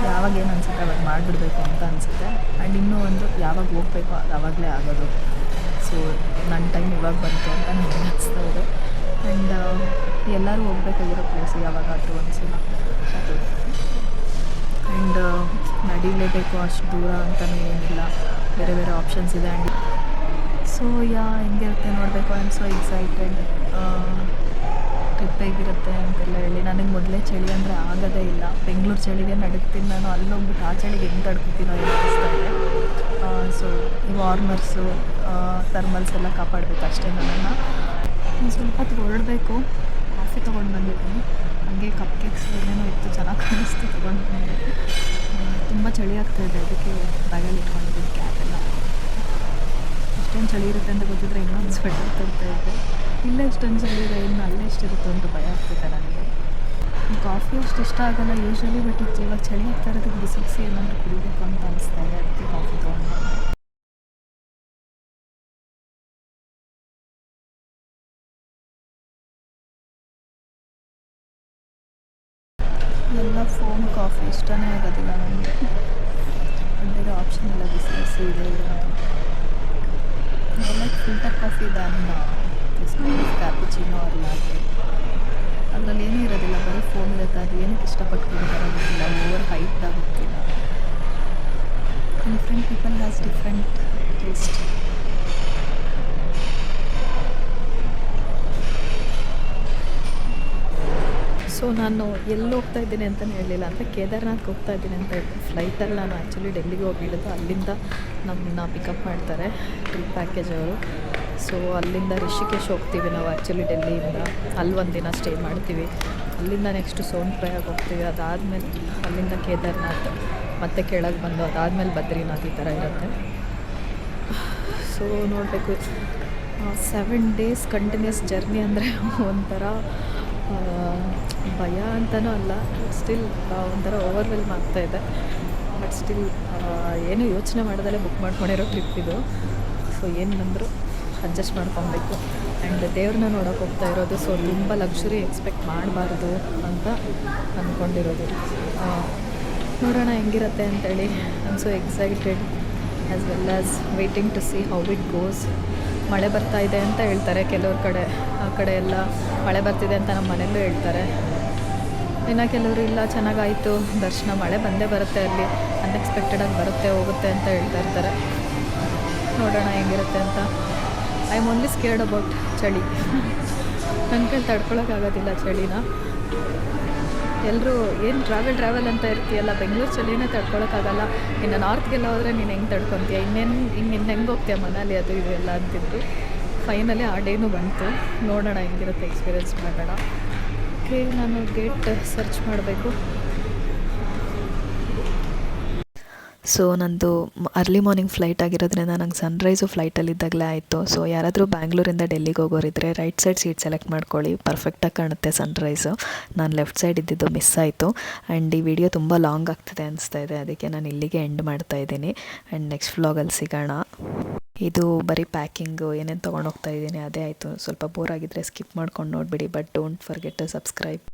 ಯಾವಾಗ ಏನು ಅನಿಸುತ್ತೆ ಅವಾಗ ಮಾಡಿಬಿಡ್ಬೇಕು ಅಂತ ಅನಿಸುತ್ತೆ. ಆ್ಯಂಡ್ ಇನ್ನೂ ಒಂದು ಯಾವಾಗ ಹೋಗಬೇಕು ಅದು ಆವಾಗಲೇ ಆಗೋದು. ಸೊ ನನ್ನ ಟೈಮ್ ಇವಾಗ ಬಂತು ಅಂತ ನನಗೆ ಅನಿಸ್ತಾ ಇದೆ. ಆ್ಯಂಡ್ ಎಲ್ಲರೂ ಹೋಗ್ಬೇಕಾಗಿರೋ ಪ್ಲೇಸ್ ಯಾವಾಗಾದರೂ ಒಂದು ಸಲ ಅದು. ಆ್ಯಂಡ್ ನಡೀಲೇಬೇಕು, ಅಷ್ಟು ದೂರ ಅಂತಲೂ ಏನಿಲ್ಲ, ಬೇರೆ ಬೇರೆ ಆಪ್ಷನ್ಸ್ ಇದೆ. ಆ್ಯಂಡ್ ಸೊ ಹೆಂಗಿರುತ್ತೆ ನೋಡಬೇಕು. I am so excited. Trip ಹೇಗಿರುತ್ತೆ ಅಂತೆಲ್ಲ ಹೇಳಿ. ನನಗೆ ಮೊದಲೇ ಚಳಿ ಅಂದರೆ ಆಗೋದೇ ಇಲ್ಲ. ಬೆಂಗಳೂರು ಚಳಿಗೆ ನಡುಗ್ತೀನಿ ನಾನು. ಅಲ್ಲೋಗ್ಬಿಟ್ಟು ಆ ಚಳಿಗೆ ಹೆಂಗೆ ತಡ್ಕೊತೀನೋ ಏನು ಅನಿಸ್ತಾ ಇದೆ. ಸೊ ಈ ವಾರ್ಮರ್ಸು, ಥರ್ಮಲ್ಸ್ ಎಲ್ಲ ಕಾಪಾಡಬೇಕು ಅಷ್ಟೇ ನನ್ನನ್ನು. ಸ್ವಲ್ಪ ಹೊತ್ತು ಹೊರಡಬೇಕು. ಕಾಫಿ ತೊಗೊಂಡು ಬಂದಿದ್ದೀನಿ. ಹಾಗೆ ಕಪ್ ಕೇಕ್ಸ್ ಏನೇನೋ ಇತ್ತು, ಚೆನ್ನಾಗಿ ಕಾಣಿಸ್ತು, ತೊಗೊಂಡು ಬಂದೆ. ತುಂಬ ಚಳಿ ಆಗ್ತಾಯಿದೆ, ಅದಕ್ಕೆ ಬ್ಯಾಗಲ್ಲಿ ಇಟ್ಕೊಂಡಿದ್ದೀನಿ ಕ್ಯಾಬೆಲ್ಲ. ಎಷ್ಟೊಂದು ಚಳಿ ಇರುತ್ತೆ ಅಂತ ಗೊತ್ತಿದ್ರೆ ಇನ್ನೊಂದು ಸ್ವೆಟರ್ ತರ್ತಾಯಿದ್ದೆ. ಇಲ್ಲೇ ಇಷ್ಟೊಂದು ಚಳಿ ಇದೆ, ಇನ್ನು ಅಲ್ಲೇ ಎಷ್ಟಿರುತ್ತೆ ಅಂತ ಭಯ ಆಗ್ತಿದೆ ನನಗೆ. ಕಾಫಿ ಅಷ್ಟು ಇಷ್ಟ ಆಗೋಲ್ಲ ಯೂಶ್ವಲಿ, ಬಟ್ ಇವಾಗ ಚಳಿ ಆಗ್ತಾ ಇರೋದಕ್ಕೆ ಬಿಸಿ ಏನಾದರೂ ಕುಡಿಬೇಕು ಅಂತ ಅನಿಸ್ತಾ ಇದೆ. ಅದಕ್ಕೆ ಕಾಫಿ ತೊಗೊಂಡು ಎಲ್ಲ ಫೋನ್ ಕಾಫಿ ಇಷ್ಟನೇ ಆಗೋದಿಲ್ಲ ನನಗೆ. ಬೇರೆ ಆಪ್ಷನ್ ಇಲ್ಲ, ಬಿಸಿ ಇದೆ ಎಲ್ಲ ಫಿಲ್ಟರ್ ಕಾಫಿ ದಾನ ಕ್ಯಾಪುಚಿನೋ ಆರ್ ಲಾಟೆ. ಅದರಲ್ಲಿ ಏನೂ ಇರೋದಿಲ್ಲ, ಬರೀ ಫೋನ್ ಇರುತ್ತೆ. ಅದು ಏನಕ್ಕೆ ಇಷ್ಟಪಟ್ಟು ಕುಡಿತಾರೋ ಗೊತ್ತಿಲ್ಲ, ಓವರ್ ಹೈಟ್ ಆಗುತ್ತಿಲ್ಲ. Different people has different taste. So ನಾನು ಎಲ್ಲಿ ಹೋಗ್ತಾ ಇದ್ದೀನಿ ಅಂತಲೇ ಹೇಳಲಿಲ್ಲ. ಅಂದರೆ ಕೇದಾರ್ನಾಥ್ಗೆ ಹೋಗ್ತಾ ಇದ್ದೀನಿ ಅಂತ ಹೇಳ್ತೀನಿ. ಫ್ಲೈಟಲ್ಲಿ ನಾನು ಆ್ಯಕ್ಚುಲಿ ಡೆಲ್ಲಿಗೆ ಹೋಗಿಳಿದು ಅಲ್ಲಿಂದ ನಮ್ಮನ್ನ ಪಿಕಪ್ ಮಾಡ್ತಾರೆ ಟ್ರಿಪ್ ಪ್ಯಾಕೇಜ್ ಅವರು. ಸೊ ಅಲ್ಲಿಂದ ರಿಷಿಕೇಶ್ ಹೋಗ್ತೀವಿ ನಾವು ಆ್ಯಕ್ಚುಲಿ ಡೆಲ್ಲಿಯಿಂದ. ಅಲ್ಲಿ ಒಂದು ದಿನ ಸ್ಟೇ ಮಾಡ್ತೀವಿ. ಅಲ್ಲಿಂದ ನೆಕ್ಸ್ಟು ಸೋನ್ಪ್ರಯಾಗ್ ಹೋಗ್ತೀವಿ. ಅದಾದಮೇಲೆ ಅಲ್ಲಿಂದ ಕೇದಾರ್ನಾಥ್, ಮತ್ತೆ ಕೆಳಗೆ ಬಂದು ಅದಾದಮೇಲೆ ಬದ್ರಿನಾಥ್, ಈ ಥರ ಇರುತ್ತೆ. ಸೊ ನೋಡಬೇಕು. 7 days ಕಂಟಿನ್ಯೂಸ್ ಜರ್ನಿ ಅಂದರೆ ಒಂಥರ ಭಯ ಅಂತಲೂ ಅಲ್ಲ, ಸ್ಟಿಲ್ ಒಂಥರ ಓವರ್ವೆಲ್ಮ್ ಆಗ್ತಾಯಿದೆ. ಬಟ್ ಸ್ಟಿಲ್ ಏನೂ ಯೋಚನೆ ಮಾಡೋದಲ್ಲೇ ಬುಕ್ ಮಾಡ್ಕೊಂಡಿರೋ ಟ್ರಿಪ್ ಇದು. ಸೊ ಏನು ಬಂದರೂ ಅಡ್ಜಸ್ಟ್ ಮಾಡ್ಕೊಬೇಕು. ಆ್ಯಂಡ್ ದೇವ್ರನ್ನ ನೋಡೋಕೆ ಹೋಗ್ತಾ ಇರೋದು. ಸೊ ತುಂಬ ಲಕ್ಸುರಿ ಎಕ್ಸ್ಪೆಕ್ಟ್ ಮಾಡಬಾರ್ದು ಅಂತ ಅಂದ್ಕೊಂಡಿರೋದು. ನೋಡೋಣ ಹೆಂಗಿರುತ್ತೆ ಅಂತೇಳಿ. I am so excited as well as waiting to see how it goes. ಮಳೆ ಬರ್ತಾ ಇದೆ ಅಂತ ಹೇಳ್ತಾರೆ ಕೆಲವ್ರ ಕಡೆ. ಆ ಕಡೆ ಎಲ್ಲ ಮಳೆ ಬರ್ತಿದೆ ಅಂತ ನಮ್ಮ ಮನೆಯಲ್ಲೂ ಹೇಳ್ತಾರೆ. ಇನ್ನು ಕೆಲವರು ಇಲ್ಲ ಚೆನ್ನಾಗಾಯಿತು ದರ್ಶನ, ಮಳೆ ಬಂದೇ ಬರುತ್ತೆ ಅಲ್ಲಿ, ಅನ್ಎಕ್ಸ್ಪೆಕ್ಟೆಡಾಗಿ ಬರುತ್ತೆ ಹೋಗುತ್ತೆ ಅಂತ ಹೇಳ್ತಾ ಇರ್ತಾರೆ. ನೋಡೋಣ ಹೆಂಗಿರುತ್ತೆ ಅಂತ. I am only scared about ಚಳಿ. ನನ್ನ ಕೈಲಿ ತಡ್ಕೊಳಕ್ಕಾಗೋದಿಲ್ಲ ಚಳಿನ. ಎಲ್ಲರೂ ಏನು ಟ್ರಾವೆಲ್ ಅಂತ ಇರ್ತೀಯಲ್ಲ, ಬೆಂಗಳೂರು ಚಳಿನೇ ತಡ್ಕೊಳಕ್ಕಾಗಲ್ಲ, ಇನ್ನು ನಾರ್ತ್ಗೆಲ್ಲ ಹೋದರೆ ನೀನು ಹೆಂಗೆ ತಡ್ಕೊತೀಯ, ಇನ್ನು ಹೆಂಗೆ ಹೋಗ್ತೀಯ ಮನಾಲಿ ಅದು ಇದು ಎಲ್ಲ ಅಂತಿದ್ರು. ಫೈನಲಿ ಆ ಡೇನೂ ಬಂತು. ನೋಡೋಣ ಹೆಂಗಿರುತ್ತೆ, ಎಕ್ಸ್ಪೀರಿಯೆನ್ಸ್ ಮಾಡೋಣ. ಓಕೆ, ನಾನು ಗೇಟ್ ಸರ್ಚ್ ಮಾಡಬೇಕು. ಸೊ ನಂದು ಅರ್ಲಿ ಮಾರ್ನಿಂಗ್ ಫ್ಲೈಟ್ ಆಗಿರೋದ್ರಿಂದ ನಂಗೆ ಸನ್ರೈಸು ಫ್ಲೈಟಲ್ಲಿದ್ದಾಗಲೇ ಆಯಿತು. ಸೊ ಯಾರಾದರೂ ಬ್ಯಾಂಗ್ಳೂರಿಂದ ಡೆಲ್ಲಿಗೆ ಹೋಗೋರಿದ್ರೆ ರೈಟ್ ಸೈಡ್ ಸೀಟ್ ಸೆಲೆಕ್ಟ್ ಮಾಡ್ಕೊಳ್ಳಿ, ಪರ್ಫೆಕ್ಟಾಗಿ ಕಾಣುತ್ತೆ ಸನ್ರೈಸು. ನಾನು ಲೆಫ್ಟ್ ಸೈಡ್ ಇದ್ದಿದ್ದು ಮಿಸ್ ಆಯಿತು. ಆ್ಯಂಡ್ ಈ ವಿಡಿಯೋ ತುಂಬ ಲಾಂಗ್ ಆಗ್ತಿದೆ ಅನಿಸ್ತಾ ಇದೆ, ಅದಕ್ಕೆ ನಾನು ಇಲ್ಲಿಗೆ ಎಂಡ್ ಮಾಡ್ತಾಯಿದ್ದೀನಿ. ಆ್ಯಂಡ್ ನೆಕ್ಸ್ಟ್ ವ್ಲಾಗಲ್ಲಿ ಸಿಗೋಣ. ಇದು ಬರೀ ಪ್ಯಾಕಿಂಗು ಏನೇನು ತೊಗೊಂಡೋಗ್ತಾ ಇದ್ದೀನಿ ಅದೇ ಆಯಿತು. ಸ್ವಲ್ಪ ಬೋರ್ ಆಗಿದ್ದರೆ ಸ್ಕಿಪ್ ಮಾಡ್ಕೊಂಡು ನೋಡಿಬಿಡಿ, but don't forget to subscribe.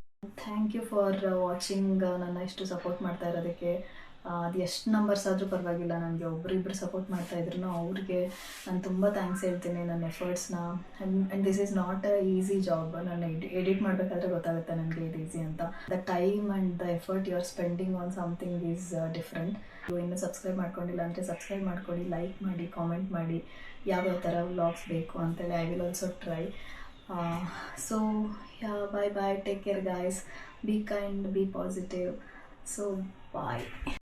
Thank you for watching. ನನ್ನ ಇಷ್ಟು ಸಪೋರ್ಟ್ ಮಾಡ್ತಾ ಇರೋದಕ್ಕೆ. ಅದು ಎಷ್ಟು ನಂಬರ್ಸ್ ಆದರೂ ಪರವಾಗಿಲ್ಲ, ನನಗೆ ಒಬ್ಬರಿಬ್ಬರು ಸಪೋರ್ಟ್ ಮಾಡ್ತಾಯಿದ್ರು, ಅವ್ರಿಗೆ ನಾನು ತುಂಬ ಥ್ಯಾಂಕ್ಸ್ ಹೇಳ್ತೀನಿ ನನ್ನ ಎಫರ್ಟ್ಸ್ನ. And this is not a easy job. ನಾನು ಎಡಿಟ್ ಮಾಡಬೇಕಾದ್ರೆ ಗೊತ್ತಾಗುತ್ತೆ ನನಗೆ ಇದು ಈಸಿ ಅಂತ. The time and the effort you are spending on something is different. ಇನ್ನೂ ಸಬ್ಸ್ಕ್ರೈಬ್ ಮಾಡ್ಕೊಂಡಿಲ್ಲ ಅಂದರೆ ಸಬ್ಸ್ಕ್ರೈಬ್ ಮಾಡ್ಕೊಳ್ಳಿ, ಲೈಕ್ ಮಾಡಿ, ಕಾಮೆಂಟ್ ಮಾಡಿ ಯಾವ್ಯಾವ ಥರ ವ್ಲಾಗ್ಸ್ ಬೇಕು ಅಂತೇಳಿ. I will also try. So bye, take care guys, be kind, be positive. So bye.